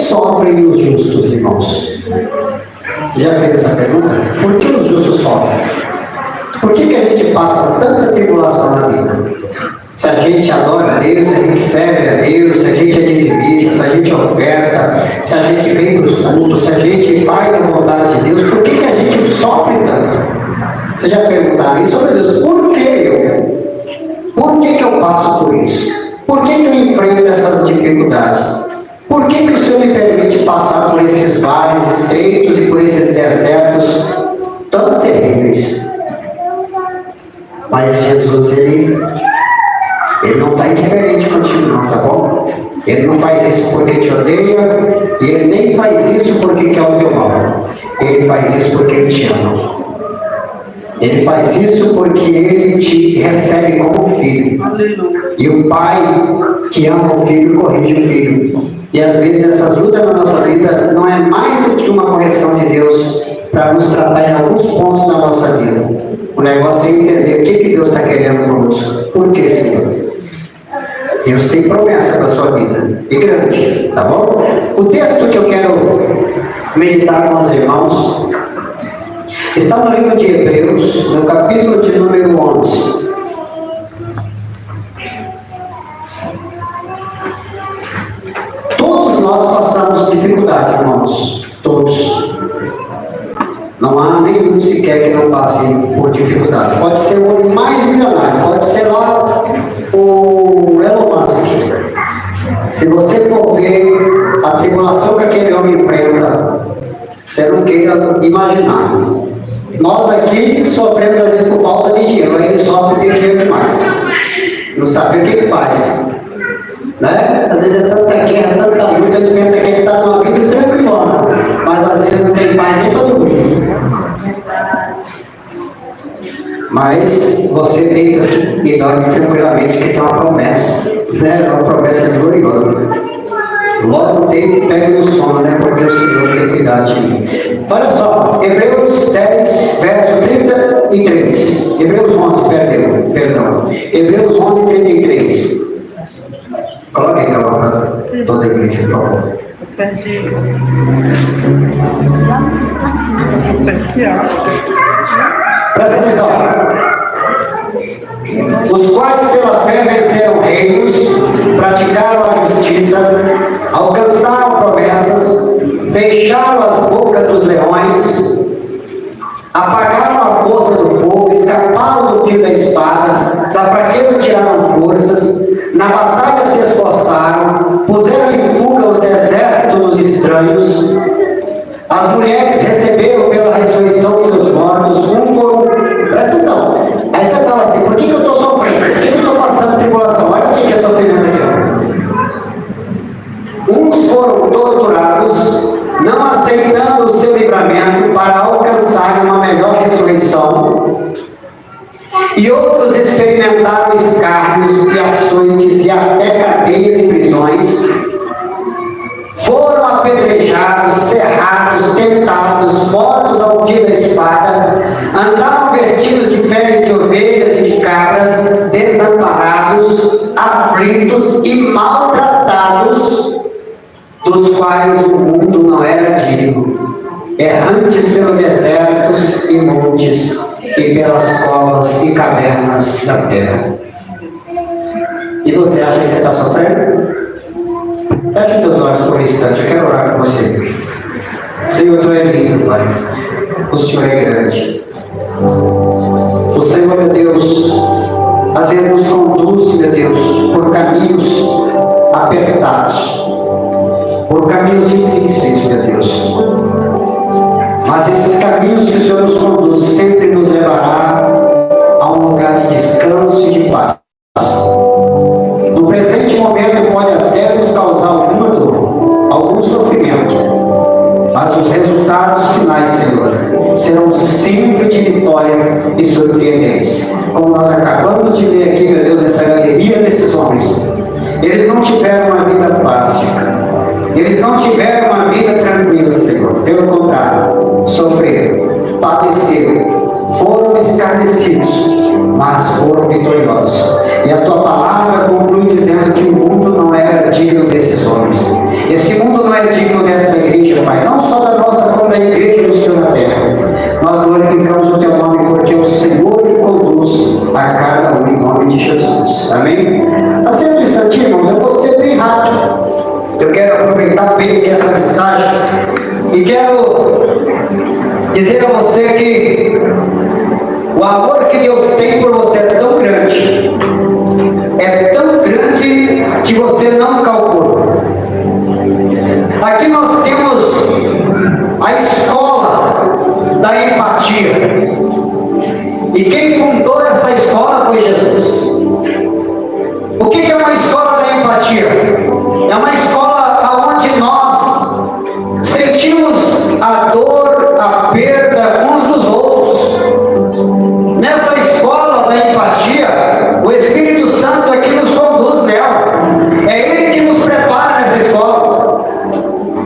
sofrem os justos, irmãos? Já fez essa pergunta? Por que os justos sofrem? Por que a gente passa tanta tribulação na vida? Se a gente adora a Deus, se a gente serve a Deus, se a gente é dizimista, se a gente oferta, se a gente vem para os cultos, se a gente faz a vontade de Deus, por que a gente sofre tanto? Vocês já perguntaram isso? Meu Deus, por que eu? Por que eu passo por isso? Por que eu enfrento essas dificuldades? Por que o Senhor me permite passar por esses vales estreitos e por esses desertos tão terríveis? Mas Jesus, ele não está indiferente contigo não, tá bom? Ele não faz isso porque te odeia, e ele nem faz isso porque quer o teu mal. Ele faz isso porque ele te ama. Ele faz isso porque ele te recebe como filho. E o pai que ama o filho corrige o filho. E às vezes essas lutas na nossa vida não é mais do que uma correção de Deus para nos tratar em alguns pontos da nossa vida. O negócio é entender o que Deus está querendo conosco. Por que, Senhor? Deus tem promessa para a sua vida. E grande, tá bom? O texto que eu quero meditar com os irmãos está no livro de Hebreus, no capítulo de número 11. Todos nós passamos dificuldade, irmãos. Todos. Não há nenhum sequer que não passe por dificuldade. Pode ser o homem mais milionário, pode ser lá o Elon Musk. Se você for ver a tribulação que aquele homem enfrenta, você não queira imaginar. Nós aqui sofremos às vezes por falta de dinheiro, ele sofre porque tem dinheiro demais. Não sabe o que ele faz. Né? Às vezes é tanta guerra, tanta luta, ele pensa que ele está numa vida tranquilona, mas às vezes não tem paz nem para dormir. Mas você deita e dorme tranquilamente, que tem uma promessa, né? Uma promessa gloriosa. Logo tempo pega no sono, né? Porque o Senhor tem cuidado de mim. Olha só, Hebreus 10, verso 33. Hebreus 11, perdão. Hebreus 11, 33. Coloque aqui para toda a igreja, por favor. Presta atenção. Os quais pela fé venceram reinos, praticaram a justiça, alcançaram promessas, fecharam as bocas dos leões, apagaram a força do fogo, escaparam do fio da espada, da fraqueza tiraram forças, na batalha se esforçaram, puseram em fuga os exércitos dos estranhos. As mulheres receberam pela ressurreição seus mortos, presta atenção. Aí você fala assim, por que eu estou sofrendo? Por que eu estou passando tribulação? Olha o que é sofrimento aqui. Uns foram torturados, não aceitando o seu livramento para alcançar uma melhor ressurreição. E outros experimentaram escárnios e açoites e até cadeias e prisões. Foram apedrejados, serrados, tentados, mortos ao fio da espada, andavam vestidos de peles de ovelhas e de cabras, desamparados, aflitos e maltratados, dos quais o mundo não era digno, errantes pelos desertos e montes, e pelas covas e cavernas da terra. E você acha que você está sofrendo? Feche teus olhos por um instante, eu quero orar com você. Senhor, Tu é lindo, Pai. O Senhor é grande. O Senhor, meu Deus, às vezes nos conduz, meu Deus, por caminhos apertados, por caminhos difíceis, meu Deus. Mas esses caminhos que o Senhor nos conduz sempre nos levará a um lugar de descanso e de paz. No presente momento pode até nos causar alguma dor, algum sofrimento, mas os resultados finais, Senhor, serão sempre de vitória e surpreendentes. Como nós acabamos de ler aqui, meu Deus, nessa galeria desses homens, eles não tiveram uma vida fácil, eles não tiveram uma vida tranquila, Senhor. Pelo contrário, sofreram, padeceram, foram escarnecidos, mas foram vitoriosos. E a Tua palavra conclui dizendo que o mundo não era digno desses homens. Esse mundo não é digno Pai, não só da nossa, como da igreja do Senhor na terra. Nós glorificamos o Teu nome, porque é o Senhor que conduz a cada um, em nome de Jesus. Amém? Assim, um instantinho, irmãos, eu vou ser bem rápido. Eu quero aproveitar bem aqui essa mensagem e quero dizer a você que o amor que Deus tem por você é tão grande que você não calcula. Aqui nós temos a escola da empatia, e quem fundou essa escola foi Jesus. O que é uma escola da empatia? É uma escola onde nós sentimos a dor, a perda uns dos outros. Nessa escola da empatia, o Espírito Santo é que nos conduz nela. É Ele que nos prepara nessa escola.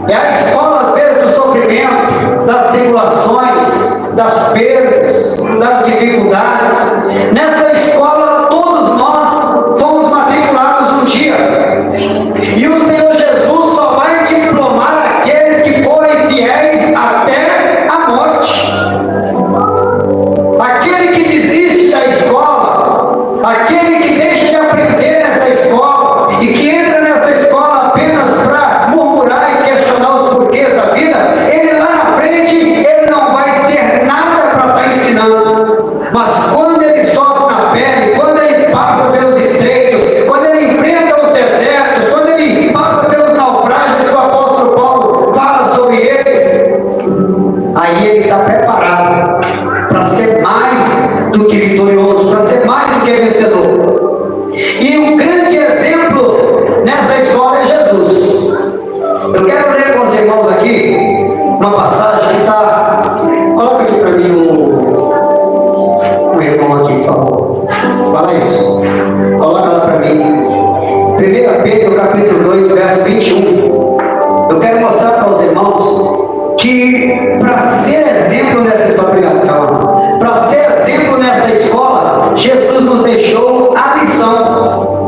É a escola, às vezes, do sofrimento, das tribulações, das perdas, das dificuldades. Nessa escola, todos nós fomos matriculados um dia. E o Senhor Jesus só vai diplomar aqueles que forem fiéis até a morte. Aquele que desiste da escola, aquele que deixa de aprender nessa escola e que entra nessa escola apenas para murmurar e questionar os porquês da vida, ele lá na frente, ele não vai ter nada para estar ensinando. Mas quando ele sofre na pele, quando ele passa pelos estreitos, quando ele enfrenta os desertos, quando ele passa pelos naufrágios que o apóstolo Paulo fala sobre eles, aí ele está preparado para ser mais do que vitorioso, para ser mais do que vencedor. E um grande exemplo nessa escola é Jesus. Eu quero ler com os irmãos aqui uma passagem que está. Coloca aqui para mim um irmão aqui, por favor. Fala isso. Coloca lá para mim. 1 Pedro capítulo 2, verso 21. Eu quero mostrar para os irmãos que para ser exemplo nessa escola, para ser exemplo nessa escola, Jesus nos deixou a lição.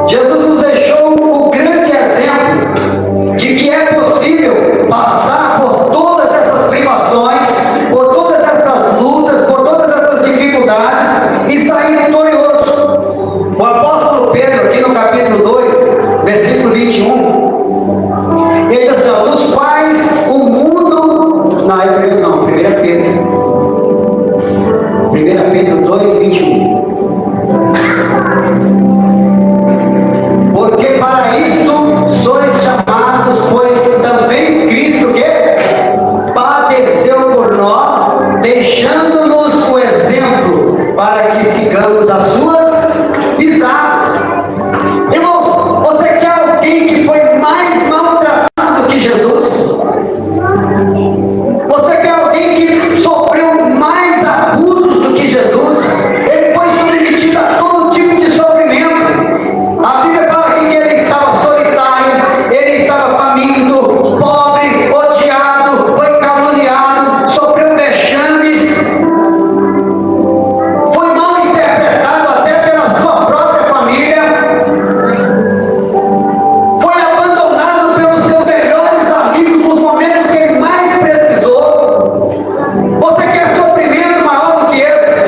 Jesus nos deixou o grande exemplo de que é possível passar por todas essas privações, por todas essas lutas, por todas essas dificuldades e sair vitorioso. O apóstolo Pedro, aqui no capítulo 2, versículo 21, ele diz assim, ó, dos quais o mundo... Não, é Pedro não, 1 Pedro. 1 Pedro 2, 21. Porque para isto sois chamados, pois também Cristo que padeceu por nós, deixando-nos o exemplo, para que sigamos as suas pisadas. Irmãos, você quer alguém que foi mais maltratado do que Jesus? Você quer alguém que sofreu mais abusos do que Jesus? Ele foi submetido a todo tipo de sofrimento. A Bíblia fala aqui que ele estava solitário, ele estava faminto, pobre, odiado, foi caluniado, sofreu vexames, foi mal interpretado até pela sua própria família, foi abandonado pelos seus melhores amigos nos momentos que ele mais precisou. Você quer sofrimento maior do que esse?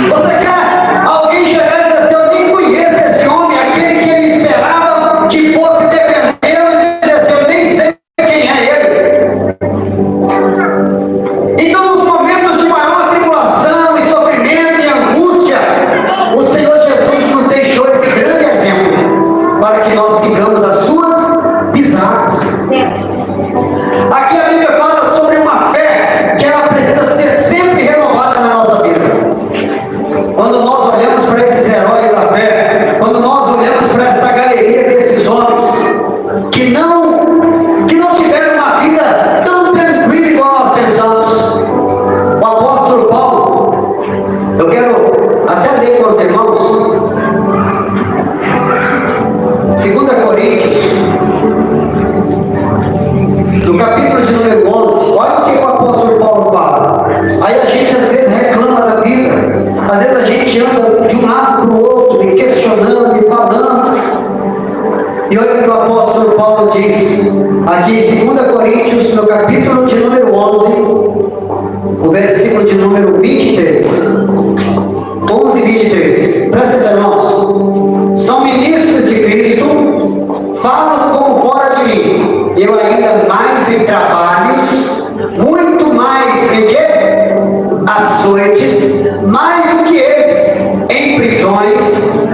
Você quer alguém chegar e dizer assim, eu nem conheço esse homem, aquele que ele esperava que fosse defendê-lo, e dizer assim, eu nem sei quem é ele. Então, nos momentos de maior tribulação e sofrimento e angústia, o Senhor Jesus nos deixou esse grande exemplo, para que nós sigamos as suas pisadas. Aqui a Bíblia fala sobre uma fé que ela precisa ser sempre renovada na nossa vida. Quando nós olhamos para esses heróis da fé, quando nós olhamos para essa galeria desses homens que não tiveram uma vida tão tranquila igual nós pensamos. O apóstolo Paulo, eu quero até ler com os irmãos, 2 Coríntios, no capítulo de número 11, olha o que o apóstolo Paulo fala. Aí a gente às vezes reclama da vida, às vezes a gente anda de um lado para o outro, e questionando e falando. E olha o que o apóstolo Paulo diz, aqui em 2 Coríntios, no capítulo de número 11, o versículo de número 23. 11 e 23. Presta atenção, irmãos. São ministros de Cristo, falam como fora de mim. Eu ainda mais em trabalhos, muito mais em quê? Açoites, mais do que eles, em prisões,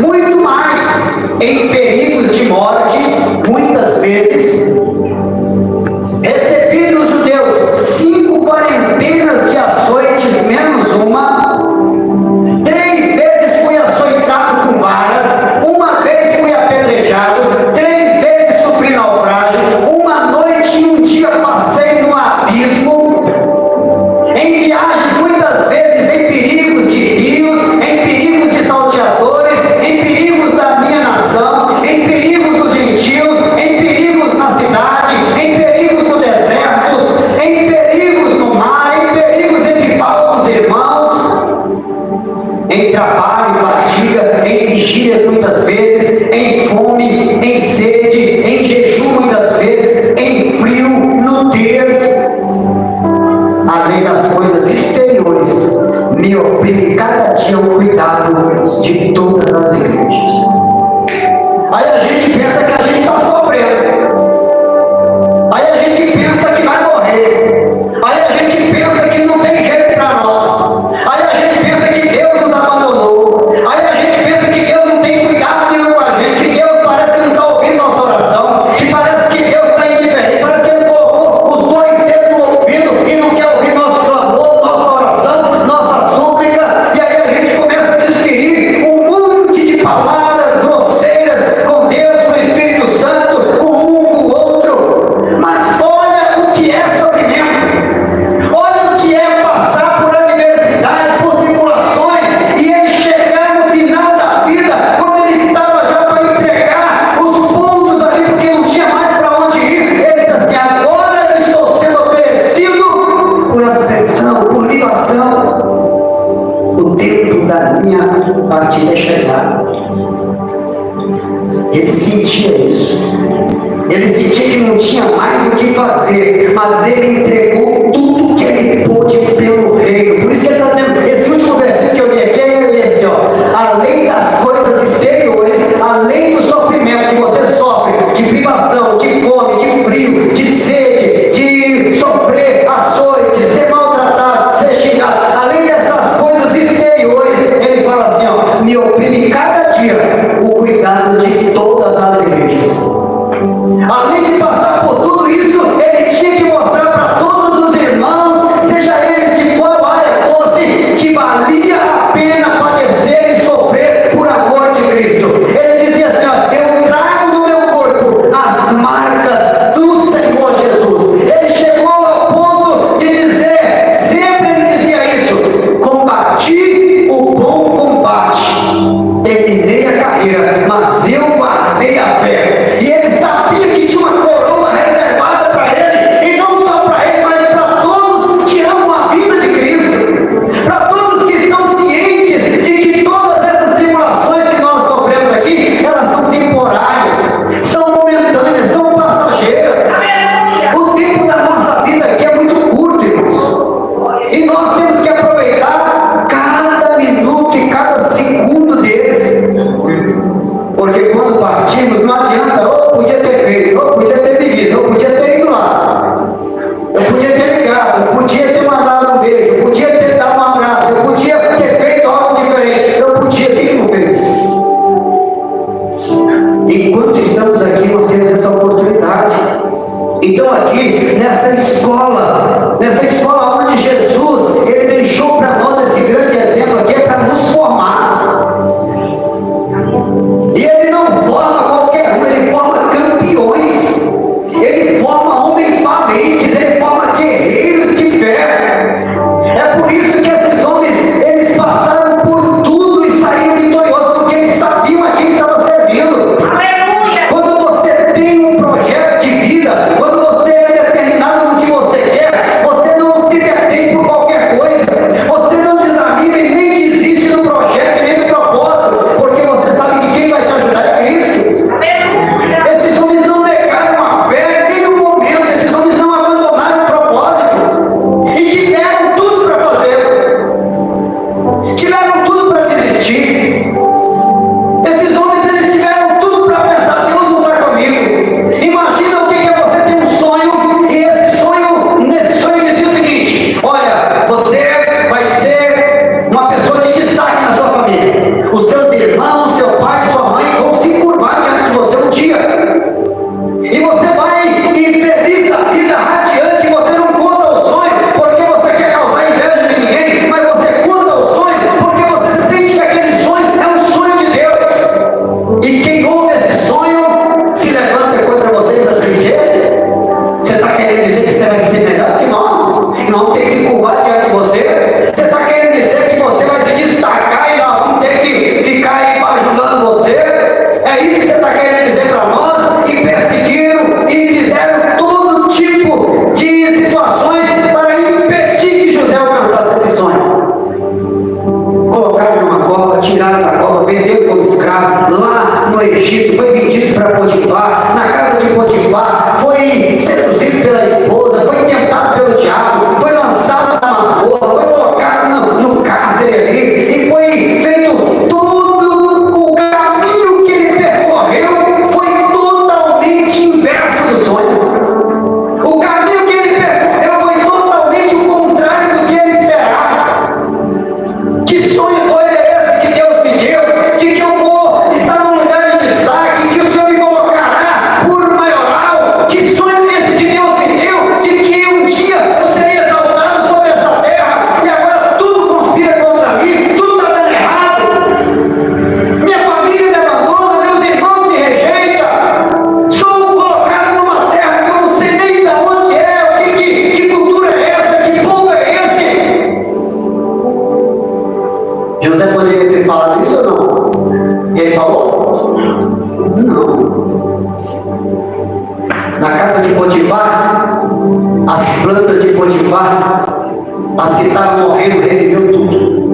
muito mais em perigos de morte, muitas vezes. Recebi dos judeus 5 quarentenas de açoites, menos uma. 3 vezes fui açoitado com varas, uma vez fui apedrejado, 3 vezes sofri naufrágio, uma noite e um dia passei no abismo, em viagens muitas vezes em perigos de rios, em perigos de salteadores, em perigos da minha nação, em perigos dos gentios, em perigos na cidade, em perigos no deserto, em perigos no mar, em perigos entre falsos irmãos, em trabalho, fadiga, em vigílias muitas vezes, em fome, em sede, em jejum muitas vezes, em frio, nudez. Além das coisas exteriores, me oprime cada dia o cuidado de todas as igrejas. Aí a gente pensa que a gente está sofrendo. Aí a gente pensa que vai morrer. Aí a gente pensa que não tem jeito para nós. Aí a gente pensa que Deus nos abandonou. Aí a gente pensa que Deus não tem cuidado nenhum com a gente. Que Deus parece que não está ouvindo nossa oração. Que parece que Deus está indiferente. Parece que Ele colocou os 2 dedos no ouvido e não quer ouvir nosso clamor, nossa oração, nossa súplica. E aí a gente começa a desferir um monte de palavras grosseiras com Deus, com o Espírito Santo, com um, com o outro. Mas olha o que é sofrimento. Olha o que é passar por adversidade, por tribulações, e ele chegar no final da vida, quando ele estava já para entregar os pontos ali, porque não tinha mais para onde ir. Ele disse assim: agora eu estou sendo oferecido por aflição, por libação. O tempo da minha partida é chegado. Ele sentia isso. Ele sentia que não tinha mais o que fazer, mas ele entregou tudo que ele pôde pelo reino. Por isso que ele está dizendo, esse último versículo que eu li aqui, ele diz assim, ó, além das coisas exteriores, além do sofrimento que você sofre, de privação, de fome, de frio, de sede, de sofrer açoite, ser maltratado, ser xingado, além dessas coisas exteriores, ele fala assim, ó, me oprime cada dia o cuidado de todas as igrejas. Além de passar por tudo isso, ele tinha que mostrar para todos os irmãos, seja eles de qual área fosse, que valia a pena padecer e sofrer por amor de Cristo. Ele dizia assim, ó, eu trago no meu corpo as marcas do Senhor Jesus. Ele chegou ao ponto de dizer, sempre ele dizia isso, combati o bom combate, terminei a carreira, mas eu guardei a fé. E ele sabia que tinha uma coroa reservada para ele, e não só para ele, mas para todos que amam a vida de Cristo, para todos que estão cientes de que todas essas tribulações que nós sofremos aqui, elas são temporárias, são momentâneas, são passageiras. O tempo da nossa vida aqui é muito curto, irmãos, e nós temos que aproveitar cada minuto e cada segundo deles. Porque quando partimos, não adianta, ou podia ter feito, ou podia ter vivido, ou podia ter ido lá, eu podia ter ligado, eu podia ter mandado um beijo, eu podia ter dado um abraço, eu podia ter feito algo diferente, eu podia, o que não fez? Enquanto estamos aqui, nós temos essa oportunidade. Então aqui, nessa escola onde Jesus, ele deixou para nós esse grande exemplo aqui, é para nos formar. E ele não forma qualquer um, ele forma campeões, ele forma homens valentes, ele forma guerreiros de fé. É por isso que esses homens, eles passaram por tudo e saíram vitoriosos, porque eles sabiam a quem estava servindo. Aleluia! Quando você tem um projeto de vida, quando você é determinado no que você quer, você não Potifar, as que estavam morrendo, reviveu tudo.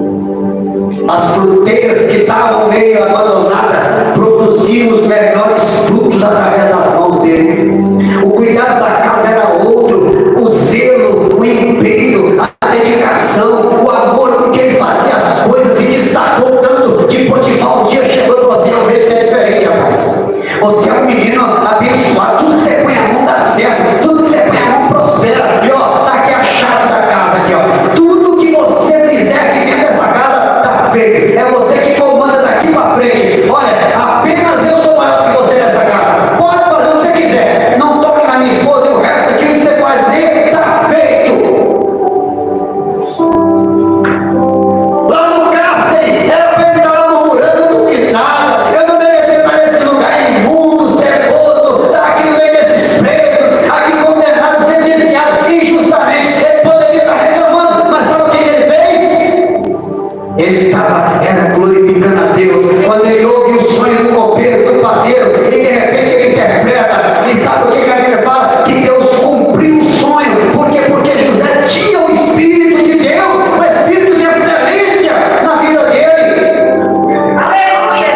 As fruteiras que estavam meio abandonadas produziam os melhores frutos através das mãos dele. O cuidado da casa era outro, o zelo, o empenho, a dedicação, o amor com que ele fazia as coisas e destacou tanto que Potifar um dia chegou e falou assim: eu vejo você é diferente, rapaz. Você é um menino abençoado, tudo que você põe a mão dá certo, tudo que você põe a mão prospera. E ó, tá aqui a chave da casa aqui, ó. Tudo que você fizer aqui dentro dessa casa tá feito. É você que comanda daqui para frente. Olha, apenas eu sou maior que você nessa casa. Pode fazer o que você quiser. Não toque na minha esposa e o resto aqui, o que você fazer tá feito. Lá no cárcere, era para ele estar lá murmurando, eu não fiz nada. Eu não mereci estar nesse lugar imundo, ceboso, aqui no meio desses presos, aqui condenado, sentenciado injustamente. Ele poderia estar reclamando, mas sabe o que ele fez? Ele era glorificando a Deus. Quando ele ouve o sonho do copeiro, do padeiro, e de repente ele interpreta, e sabe o que a Bíblia fala? Que Deus cumpriu o sonho. Por quê? Porque José tinha o Espírito de Deus, o Espírito de excelência na vida dele. Aleluia!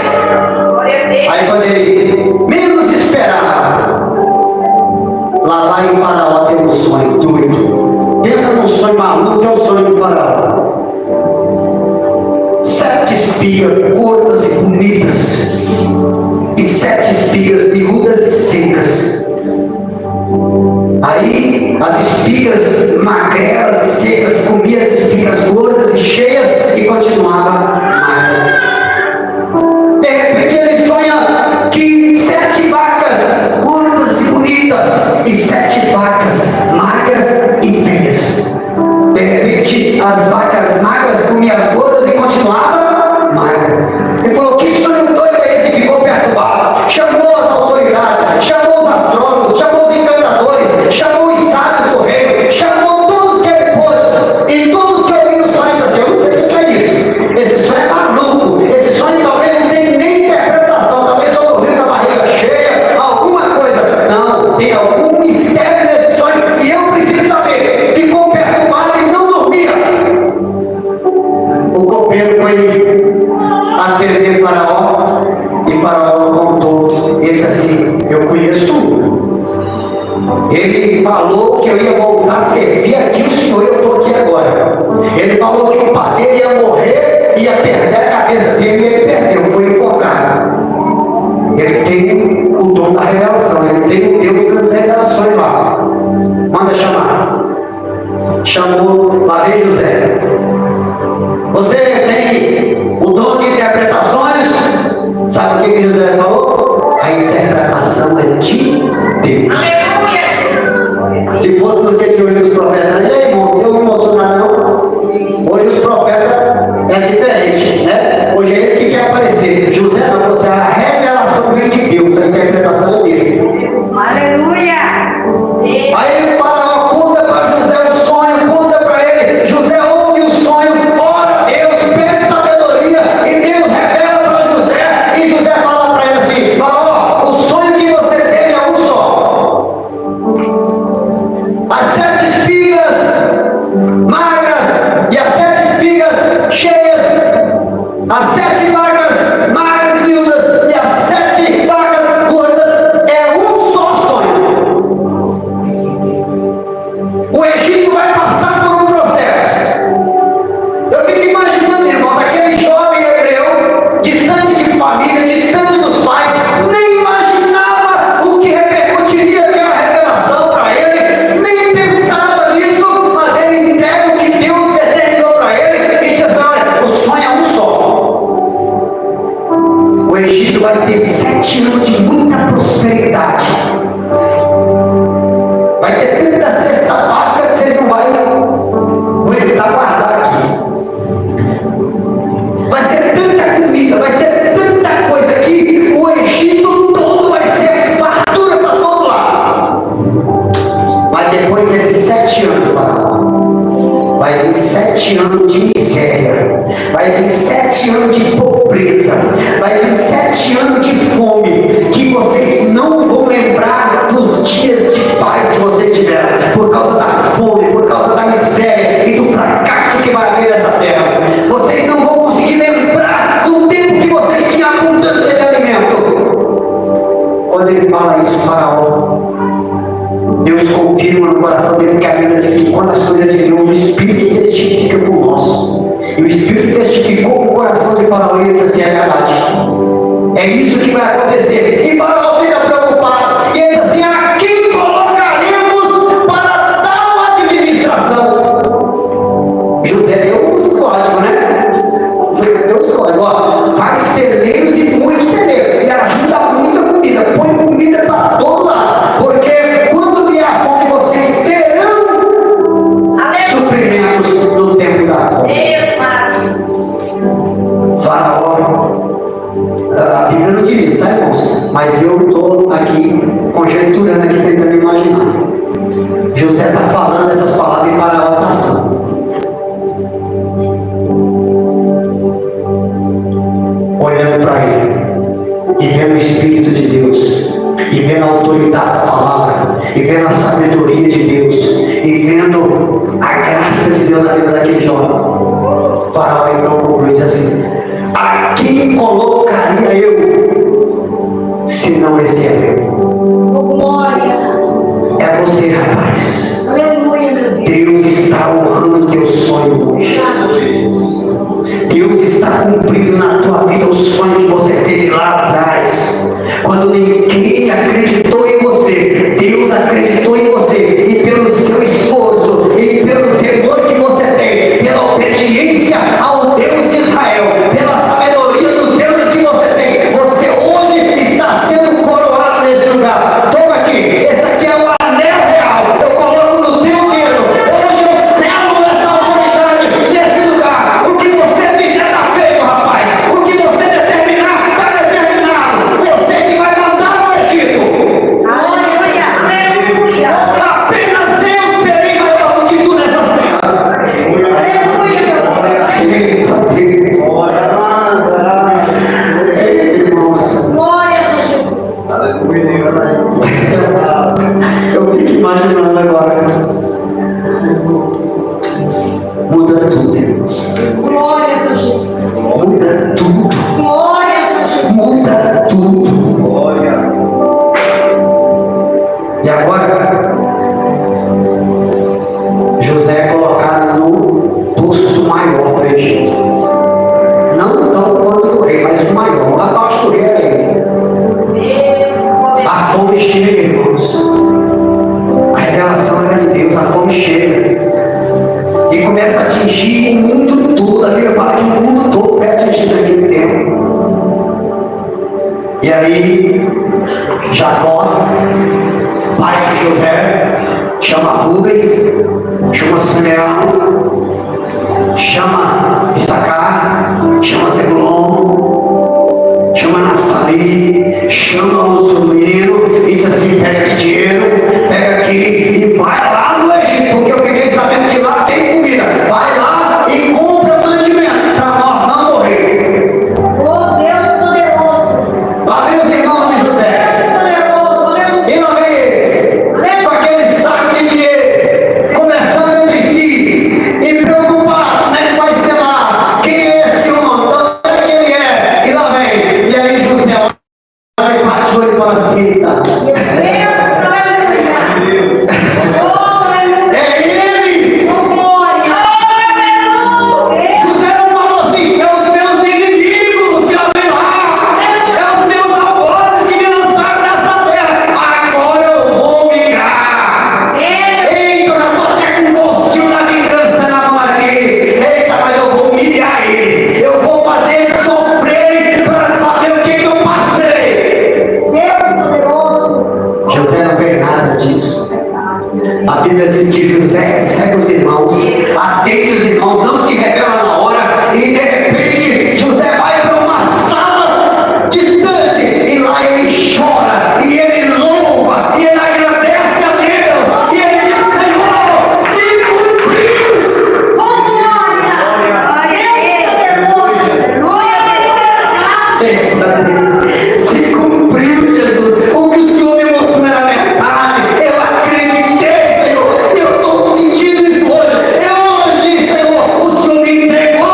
Glória a Deus! Aí quando ele menos esperava, lá vai o faraó ter um sonho doido. Pensa num sonho maluco, que é o sonho do faraó. 7 espigas gordas e bonitas, e 7 espigas miúdas e secas. Aí as espigas magrelas e secas comiam as espigas gordas e cheias e continuava magra. De repente ele sonha que 7 vacas gordas e bonitas e 7 vacas magras e feias. De repente as vacas magras comiam as gordas e continuava magra. Ele falou: que sonho doido é esse? Ficou perturbado. Chamou as autoridades, chamou os astrônomos, chamou os encantadores, chamou os sábios do reino, chamou todos que ele pôde. E todos que ouviram o sonho disseram assim: eu não sei o que é isso. Esse sonho é maluco. Esse sonho talvez não tenha nem interpretação. Talvez eu dormi com a barriga cheia, alguma coisa. Não, tem algum mistério nesse sonho e eu preciso saber. Ficou perturbado e não dormia. O copeiro foi atender Faraó e Faraó contou. Ele disse assim: eu conheço um. Ele falou que eu ia voltar a servir aqui o Senhor, eu estou aqui agora. Ele falou que o padeiro ia morrer, ia perder a cabeça dele e ele perdeu, foi enfocado. Ele tem o dom da revelação, ele tem o Deus das revelações lá. Manda chamar. Chamou, lá vem José. Você tem o dom de interpretações? Sabe o que José falou? A interpretação é de Deus. Se fosse no dia de hoje os profetas, e aí, irmão, Deus não mostrou nada não. Hoje os profetas é diferente, né? Hoje é esse que quer aparecer. José não, você, a revelação vem de Deus, a interpretação é dele. Aleluia! Aí o faraó conta para José o sonho, conta para ele. José ouve o sonho, ora a Deus, pede sabedoria, e Deus revela para José. E José fala para ele assim: faraó, o sonho que você teve é um só. As 7 espigas magras e as 7 espigas cheias, as 7 vacas magras e miúdas e as 7 vacas gordas, é um só sonho. O Egito vai passar por um processo. Eu fico imaginando, irmãos, aquele jovem hebreu, distante de família, distante dos pais, nem imaginava o que repercutiria aquela revelação para ele, nem pensava nisso, mas ele entrega o que Deus determinou para ele e diz assim: olha, o sonho é um só. O Egito vai ter 7 anos de muita prosperidade. Vai ter tanta cesta básica que vocês não vão aguentar guardar aqui. Vai ser tanta comida, vai ser tanta coisa que o Egito todo vai ser fartura para todo lado. Mas depois desses 7 anos, vai vir 7 anos de miséria, vai vir 7 anos de pobreza, vai vir 7 anos de fome, que vocês não vão lembrar dos dias de paz que vocês tiveram, por causa da fome, por causa da miséria. Deus confirma no coração dele, que a Bíblia diz que quando as coisas de Deus, o Espírito testifica com o nosso. E o Espírito testificou com o coração de Faraó e ele disse assim: é verdade. É isso que vai acontecer. E Faraó fica preocupado. E ele diz assim: a quem colocaremos para tal administração? José deu os códigos, né? Deu os códigos. Ó, faz celeiros e muitos celeiros. E ajuda muita comida. Põe comida para todo lado. Porque quando vier a fome, vocês terão suprimentos no tempo da fome. Faraó, a Bíblia não diz isso, tá, irmãos? Mas eu estou aqui conjecturando, aqui tentando imaginar. José está falando essas palavras e Faraó está assim, olhando para ele e vendo o Espírito de Deus, e vendo a autoridade da palavra, e vendo a sabedoria de Deus, e vendo a graça de Deus na vida daquele jovem. Faraó então conclui assim: a quem colocaria eu, se não esse é eu? Glória. É você, rapaz. Aleluia, meu Deus. Deus está honrando teu sonho hoje. Deus está cumprindo na tua vida o sonho que você teve lá atrás. Quando ninguém acreditou em você, Deus acreditou em você. E pelo seu esforço, e pelo temor que você tem, pela obediência ao Deus de Israel, pela sabedoria dos deuses que você tem, você hoje está sendo coroado nesse lugar. Toma aqui, esse aqui é o anel real. Eu coloco no teu dedo. Hoje eu selo essa autoridade nesse lugar. O que você fizer está feito, rapaz. O que você determinar está determinado. Você que vai mandar no Egito. Aleluia. Aleluia. Apenas eu serei maior do que tu nessas terras. Aleluia, meu Deus. Eita, irmãos. Glória a Jesus. Eu fico imaginando agora. Muda tudo, irmãos. Glória a Jesus. Muda tudo. Glória a Jesus. Muda tudo. E agora, José é colocado no posto maior do Egito. Não tão quanto do rei, mas o maior. Abaixo do rei era ele. Deus A poderoso. fome chega, irmãos. A revelação era de Deus, a fome chega. E começa a atingir o mundo todo. A Bíblia fala que o mundo todo é atingido naquele tempo. E aí, Jacó, pai de José, chama Rubens, chama Simeão, chama Issacar, chama Zebulon, chama Naftali, chama os meninos e diz assim: pega aqui dinheiro, pega aqui e vai lá no Egito, porque eu fiquei sabendo que lá tem comida. Vai lá e compra mantimento para nós não morrer. Oh, Deus poderoso. Lá vem os irmãos de José. Poderoso. Aleluia. E lá vem eles, com aquele saco de dinheiro, conversando entre si, e preocupados, como é que vai ser lá? Quem é esse homem? Onde é que ele é? E lá vem. E aí José olha e bate o olho e fala assim: tá. Meu Deus, aleluia. Oh, aleluia. É eles! Oh, glória. Aleluia. José não falou assim: é os meus inimigos que lá vem lá, é os meus algozes que me lançaram nessa terra. Agora eu vou migrar. Eita, eu já estou até com um gostinho da vingança na mão aqui. Eita, mas eu vou humilhar eles. Eu vou fazer eles sofrerem para saber o que eu passei. Deus poderoso. José não fez nada disso. A Bíblia diz que José recebe os irmãos, atende os irmãos, não se revela na hora, e de repente José vai para uma sala distante, e lá ele chora, e ele louva, e ele agradece a Deus, e ele diz: Senhor, se cumpriu. Oh, glória. Deus poderoso. Aleluia. Se cumpriu, Jesus. O que o Senhor me mostrou era verdade. Eu acreditei, Senhor. Eu estou sentindo isso hoje. Hoje, Senhor, o Senhor me entregou a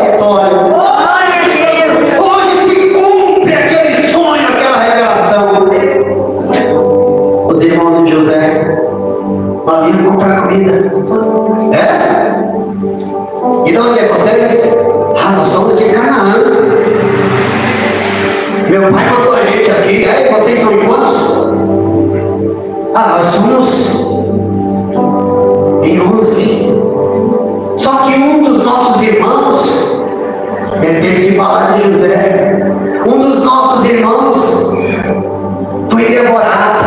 vitória. Glória a Deus. Hoje se cumpre aquele sonho, aquela revelação. Os irmãos de José Nós viemos comprar comida. É? E de onde é vocês? Ah, nós somos de Canaã. Meu pai mandou a gente aqui. Aí vocês são de quantos? Ah, nós somos em 11. Só que um dos nossos irmãos, ele teve que falar de José. Um dos nossos irmãos foi devorado,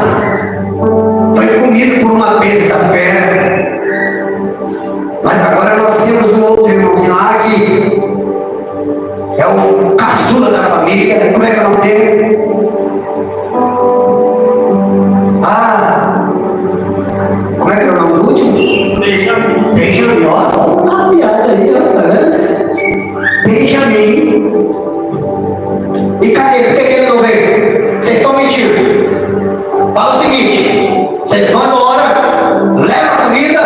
foi comido por uma besta fera. Mas agora nós temos um outro irmãozinho lá que é o caçula da família. Como é que é o nome dele? Ah, como é que é o nome do último? Benjamin. Ó, uma piada aí, ó, tá vendo? Benjamin. E cadê? Por que ele não veio? Vocês estão mentindo. Fala o seguinte: vocês vão embora, leva a comida,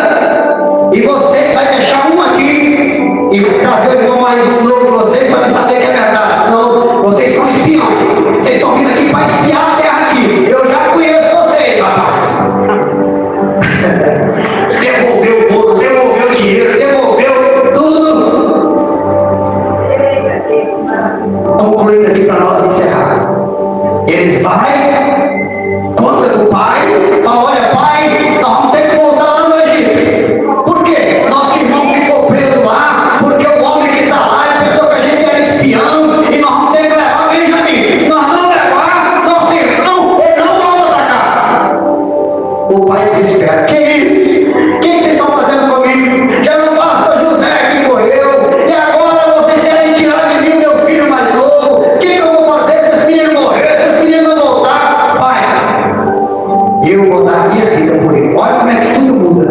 e vocês vão deixar um aqui e trazer o irmão mais novo de vocês para saber que é verdade. Não, vocês são espiões. Vocês estão vindo aqui para espiar a terra aqui. Eu já conheço vocês, rapaz. Devolveu o bolo, devolveu o dinheiro, devolveu tudo. Concluindo aqui para nós encerrar. Eles vão, conta com o pai, fala: olha, pai, nós vamos ter que voltar lá no Egito. Por quê? Nosso irmão ficou preso lá, porque o homem que está lá pensou que a gente era espião, e nós vamos ter que levar Benjamin. Se nós não levar nosso irmão, ele não volta para cá. O pai desespera: que isso? O que vocês estão fazendo comigo? Já não basta José que morreu, e agora vocês querem tirar de mim meu filho mais novo? O que eu vou fazer se esse menino morrer, se esse menino não voltar? Pai, eu vou dar a minha vida por ele. Olha como é que tudo muda.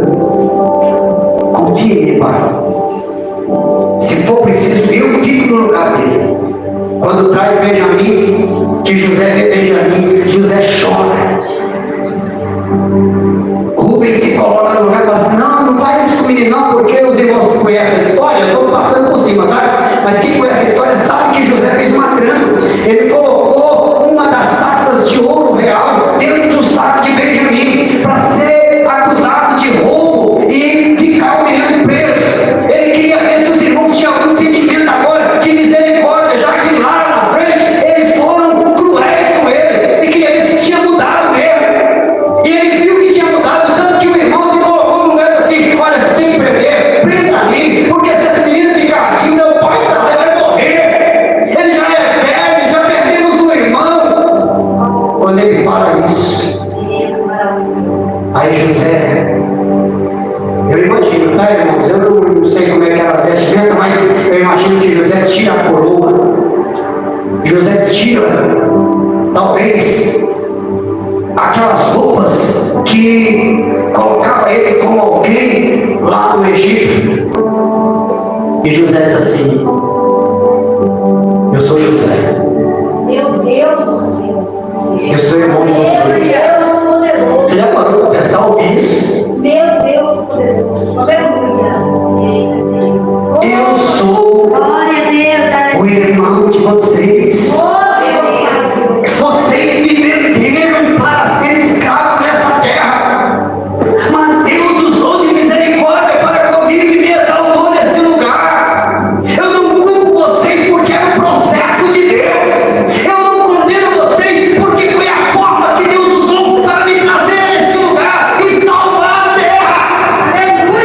Confia em mim, pai. Se for preciso, eu fico no lugar dele. Quando traz Benjamin, que José vê Benjamin, José chora. Rubens se coloca no lugar e fala assim: não, não faz isso com o menino não, porque os irmãos que conhecem a história, eu estou passando por cima, tá? Mas quem conhece a história sabe que José fez uma grana. Ele colocou uma das taças de ouro real dentro do saco de Benjamin para ser acusado de roubo e ficar o menino preso. Ele queria ver se os irmãos tinham algum sentimento agora de misericórdia, já que lá na frente eles foram cruéis com ele. Ele queria ver se tinha mudado mesmo. E ele viu que tinha mudado, tanto que o irmão se colocou no lugar assim: olha, você tem que prender, prenda a mim, porque se esse menino ficar aqui, meu pai vai morrer. Ele já é velho, já perdemos um irmão. Quando ele fala isso, aí José, eu imagino, tá, irmãos? Eu não sei como é que era as vestimentas, mas eu imagino que José tira a coroa. José tira, talvez, aquelas roupas que colocava ele como alguém lá no Egito. E José diz assim: eu sou José, Meu Deus do céu. eu sou irmão de Meu vocês. Deus poderoso. Você já parou para pensar ouvir isso? Meu Deus poderoso. Aleluia. Eu sou Glória a Deus. o irmão de vocês. Oh, Deus. Vocês me venderam para ser escravo nessa terra, mas Deus usou de misericórdia para comigo e me exaltou nesse lugar. Eu não culpo vocês porque era o processo de Deus. Eu não condeno vocês porque foi a forma que Deus usou para me trazer a este lugar e salvar a terra.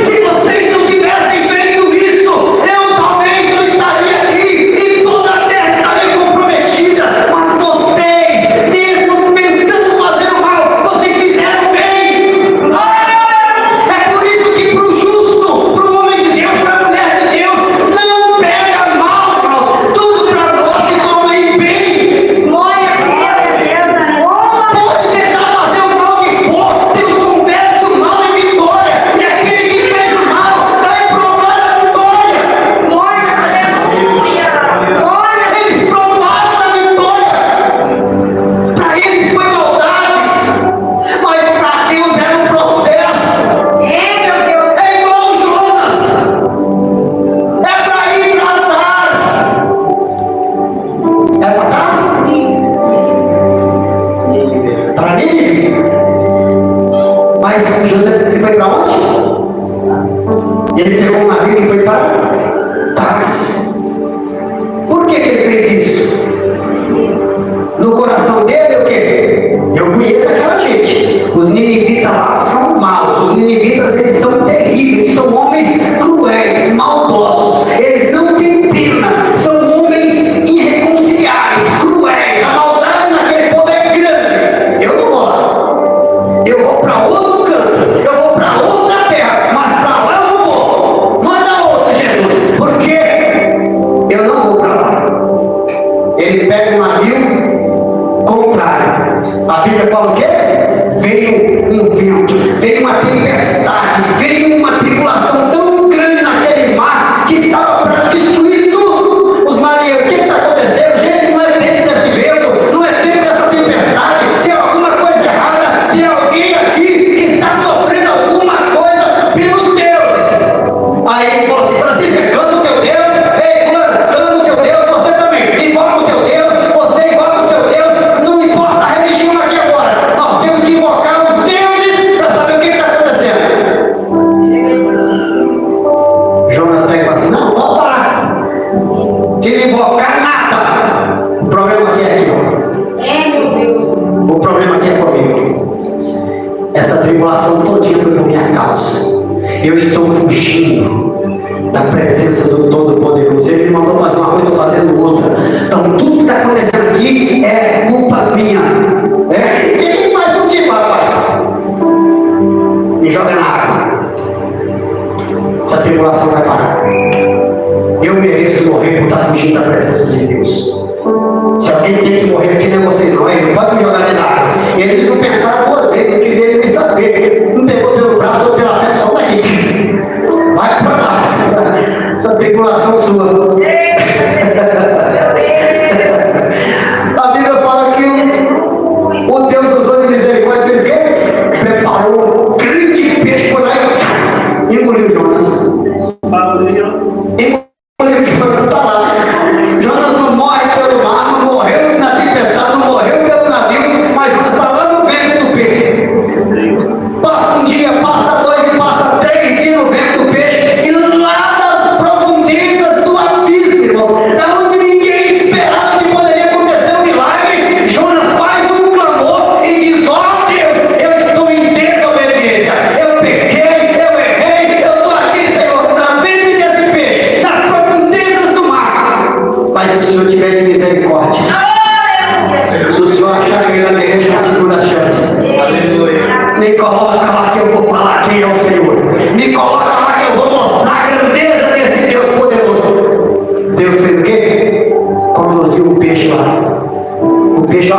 Se vocês não tivessem feito isso, eu talvez não estaria aqui e toda a terra estaria comprometida. Mas vocês, mesmo pensando fazer o mal, vocês fizeram bem. É por isso que para o justo, para o homem de Deus, para a mulher de Deus, não pega mal, irmãos. Tudo para nós se torna em bem. Glória a Deus. Pode tentar fazer o mal que for, Deus converte o mal em vitória. E aquele que fez o mal vai provar a vitória. Glória, aleluia. Glória. Eles provaram a vitória. Para eles foi maldade, mas para Deus era um processo. Ei, meu Deus. É igual Jonas. É para ir para trás. É para trás? Para Nínive. Mas José, ele foi para onde? Ele pegou um navio e foi para Tarsis. Por que ele fez isso? No coração dele o quê? Eu conheço aquela gente. Os ninivitas lá são maus. Os ninivitas, eles são terríveis. São homens cruéis, maldosos. Eles não têm pena. São homens irreconciliáveis, cruéis. A maldade naquele povo é grande. Eu não vou lá. Eu vou para outro canto. Eu vou para outra terra. Mas para lá eu não vou. Manda outro, Jesus. Porque eu não vou para lá. Ele pega um navio contrário. A Bíblia fala o quê? Veio um vento, veio uma tempestade, veio uma tribulação tão grande naquele mar que estava para destruir tudo. Os marinheiros, o que está acontecendo? Gente, não é tempo desse vento, não é tempo dessa tempestade, tem alguma coisa errada, tem alguém aqui que está sofrendo alguma coisa pelos deuses. Aí ele falou assim: Francisco, clama o teu Deus, ei, clama o teu Deus, você também, invoca o teu Deus, você invoca o seu Deus, não importa a religião aqui agora, nós temos que invocar os deuses para saber o que está acontecendo. Jonas pega e fala assim: não, vou parar, se invocar nada, o problema aqui é aqui, ó. Meu Deus. O problema aqui é comigo. Essa tribulação todinha foi por minha causa. Eu estou fugindo da presença do Todo-Poderoso. Ele me mandou fazer uma coisa, eu estou fazendo outra. Então tudo que está acontecendo aqui é culpa minha. Quem faz contigo, rapaz? Me joga na água. Essa tribulação vai parar. Eu mereço morrer por estar fugindo da presença de Deus. Se alguém tem que morrer aqui, não é vocês não. Ele pode me jogar dentro da água. Eles não pensaram duas vezes, não quiseram nem saber. Não pegou pelo braço ou pela perna, só daqui. Vai pra lá, essa tribulação sua. A Bíblia fala que o Deus dos outros de misericórdia fez o quê? Preparou um grande peixe, foi lá e engoliu Jonas. Engoliu Jonas, está lá. Jonas não morre pelo mar, não morreu na tempestade, não morreu pelo navio, mas Jonas está lá no ventre do peixe. Passa um dia, passa dois, passa 3 dias no ventre do peixe, e lá nas profundezas do abismo, irmãos, da onde ninguém esperava que poderia acontecer um milagre, Jonas faz um clamor e diz: ó Deus, eu estou em desobediência, eu pequei, eu errei, eu estou aqui, Senhor, na frente desse peixe, nas profundezas do mar. Mas se o Senhor tiver de misericórdia, se o Senhor achar que ainda merece uma segunda chance, me coloca lá que eu vou falar quem é o Senhor. Me coloca lá que eu vou mostrar a grandeza desse Deus poderoso. Deus fez o quê? Conduziu o peixe lá. O peixe, ó,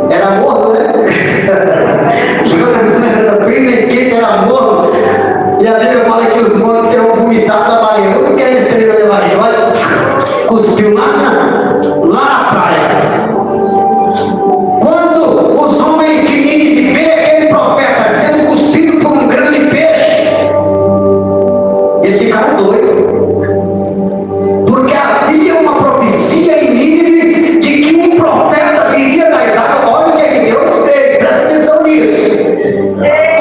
era morto, né? Jonas não era bem nem quente, era morto. E a Bíblia fala que os mortos serão vomitados da Maria. Eu não quero estrela de Maria. Olha, cuspiu lá na praia. Quando os homens de Nínive vê aquele profeta sendo cuspido por um grande peixe, eles ficaram doidos. Porque havia uma profecia em Nínive de que um profeta viria das águas. Olha o que é que Deus fez, presta atenção nisso.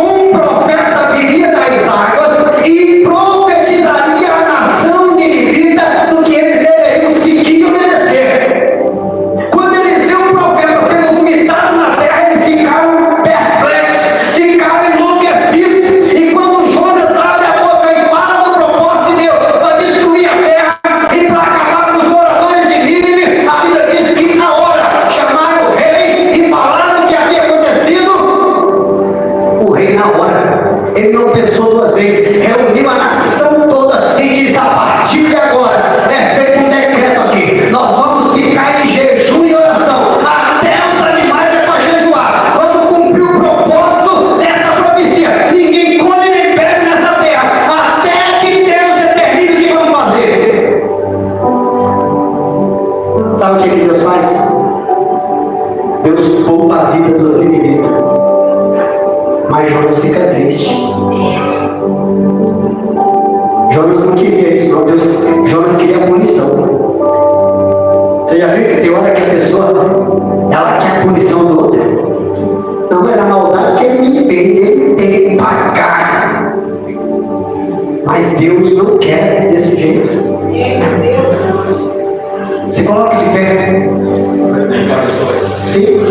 Um profeta viria das águas e profetizaria a nação ninivita do que eles deveriam seguir e obedecer. Quando eles viram um profeta sendo vomitado na terra, eles ficaram perplexos, ficaram enlouquecidos. E quando Jonas abre a boca e fala do propósito de Deus para destruir a terra e para acabar com os moradores de Nínive, a Bíblia diz que na hora chamaram o rei e falaram o que havia acontecido. O rei, na hora, ele não pensou duas vezes, reuniu a nação toda e disse: a partir de agora é feito um decreto aqui, nós vamos ficar em jejum e oração até os animais é para jejuar. Vamos cumprir o propósito dessa profecia. Ninguém come nem bebe nessa terra até que Deus determine o que vamos fazer. Sabe o que Deus faz? Deus poupa a vida dos ninivitas, mas Jonas fica triste. Jonas não queria isso, não. Jonas queria a punição. Você já viu que tem hora que a pessoa ela quer a punição do outro? Não, mas a maldade que ele me fez, ele tem que pagar. Deus não quer desse jeito. Se coloque de pé. Sim.